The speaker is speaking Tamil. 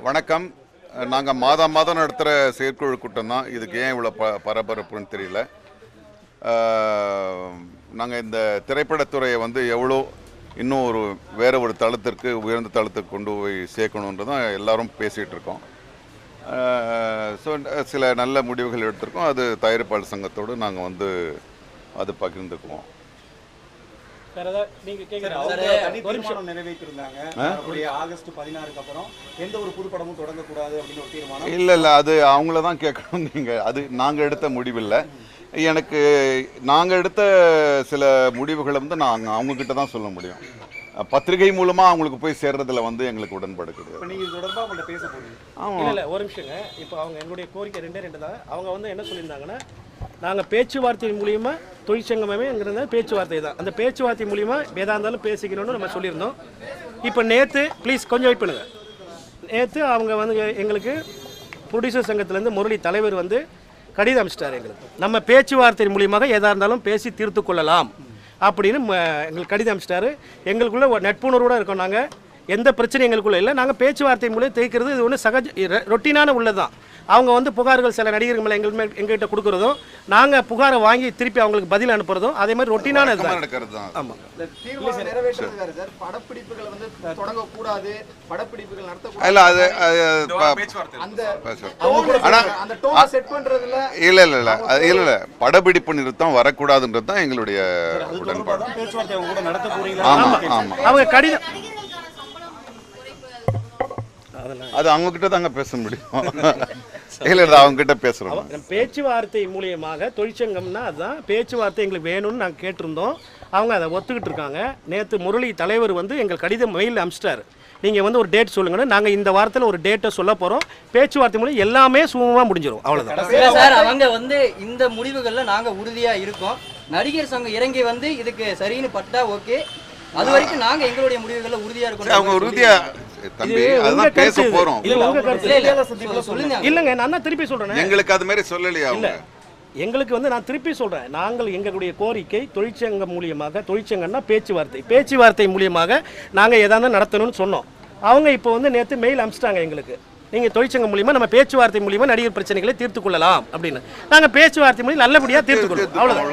வணக்கம். நாங்கள் மாதம் நடத்துகிற செயற்குழு கூட்டம் தான். இதுக்கு ஏன் இவ்வளோ பரபரப்புன்னு தெரியல. நாங்கள் இந்த திரைப்படத்துறையை எவ்வளோ இன்னும் வேறு ஒரு தளத்திற்கு, உயர்ந்த தளத்துக்கு கொண்டு போய் சேர்க்கணுன்றதான் எல்லாரும் பேசிகிட்டு இருக்கோம். ஸோ சில நல்ல முடிவுகள் எடுத்திருக்கோம். அது தயாரிப்பாளர் சங்கத்தோடு நாங்கள் அது பகிர்ந்துக்குவோம். இல்லை அது அவங்கள தான் கேட்கணும். அது நாங்கள் எடுத்த முடிவில்லை. நாங்கள் எடுத்த சில முடிவுகளை நாங்கள் அவங்கக்கிட்ட தான் சொல்ல முடியும். பத்திரிகை மூலமாக அவங்களுக்கு போய் சேர்றதுல எங்களுக்கு உடன்பாடு கிடையாது. ஆமாம், இல்லை ஒரு நிமிஷங்க. இப்போ அவங்க எங்களுடைய கோரிக்கை ரெண்டு தான். அவங்க என்ன சொல்லியிருந்தாங்கன்னா, நாங்கள் பேச்சுவார்த்தை மூலியமாக தொழிற்சங்கமே எங்கிறத பேச்சுவார்த்தை தான். அந்த பேச்சுவார்த்தை மூலியமாக எதாக இருந்தாலும் பேசிக்கணும்னு நம்ம சொல்லியிருந்தோம். இப்போ நேற்று ப்ளீஸ் கொஞ்சம் வெயிட் பண்ணுங்கள். நேற்று அவங்க எங்களுக்கு ப்ரொடியூசர் சங்கத்திலேருந்து முரளி தலைவர் கடிதம் அனுப்பிச்சிட்டார் எங்களுக்கு. நம்ம பேச்சுவார்த்தை மூலியமாக எதாக இருந்தாலும் பேசி தீர்த்து கொள்ளலாம் அப்படின்னு எங்களுக்கு கடிதம் அனுப்பிச்சிட்டாரு. எங்களுக்குள்ள நட்புணர்வோடு இருக்கோம். நாங்கள் எந்த பிரச்சனையும் எங்களுக்குள்ள இல்லை. நாங்கள் பேச்சுவார்த்தை மூலம் தேய்க்கிறது இது ஒன்று சகஜ ரொட்டீனான உள்ளது தான். அவங்க புகார்கள் சில நடிகர்கள் மேலே எங்கள்கிட்ட கொடுக்குறதும், நாங்கள் புகாரை வாங்கி திருப்பி அவங்களுக்கு பதில் அனுப்புறதும் அதே மாதிரி ரொட்டீனான நடக்கிறது தான். ஆமாம். இல்லை படப்பிடிப்பு நிறுத்தம் வரக்கூடாதுன்றது தான் எங்களுடைய உடன்பாடு. அவங்க கடிதம் அது அவங்க கிட்ட தாங்க பேச முடியும். இல்லை அவங்க கிட்ட பேசுறோம். பேச்சுவார்த்தை மூலியமாக தொழிற்சங்கம்னா அதுதான் பேச்சுவார்த்தை எங்களுக்கு வேணும்னு நாங்கள் கேட்டிருந்தோம். அவங்க அதை ஒத்துக்கிட்டு இருக்காங்க. நேற்று முரளி தலைவர் எங்கள் கடிதம் மெயில் அனுப்பிச்சிட்டாரு. நீங்கள் ஒரு டேட் சொல்லுங்கன்னு. நாங்கள் இந்த வாரத்தில் ஒரு டேட்டை சொல்ல போகிறோம். பேச்சுவார்த்தை மூலம் எல்லாமே சுமூகமாக முடிஞ்சிடும். அவ்வளோதான் சார். அவங்க இந்த முடிவுகளில் நாங்கள் உறுதியாக இருக்கோம். நடிகர் சங்கம் இறங்கி இதுக்கு சரின்னு பட்டா ஓகே. அது வரைக்கும் நாங்கள் எங்களுடைய முடிவுகளில் உறுதியாக இருக்கோம். அவங்க உறுதியாக பேச போறோம். இல்லங்க, நான் திருப்பி சொல்றேன். எங்களுக்கு அது மாதிரி சொல்லலையா? இல்ல, எங்களுக்கு நான் திருப்பி சொல்றேன். நாங்கள் எங்களுடைய கோரிக்கை தொழிற்சங்கம் மூலியமாக, தொழிற்சங்கம்னா பேச்சுவார்த்தை மூலியமாக நாங்கள் எதாவது நடத்தணும்னு சொன்னோம். அவங்க இப்போ நேற்று மெயில் அனுப்பிச்சிட்டாங்க எங்களுக்கு. நீங்கள் தொழிற்சங்கம் மூலியமாக நம்ம பேச்சுவார்த்தை மூலியமாக நடிகர் பிரச்சனைகளை தீர்த்து கொள்ளலாம் அப்படின்னு. நாங்கள் பேச்சுவார்த்தை மூலியம் நல்லபடியாக தீர்த்து கொள்ளலாம். அவ்வளோதான்.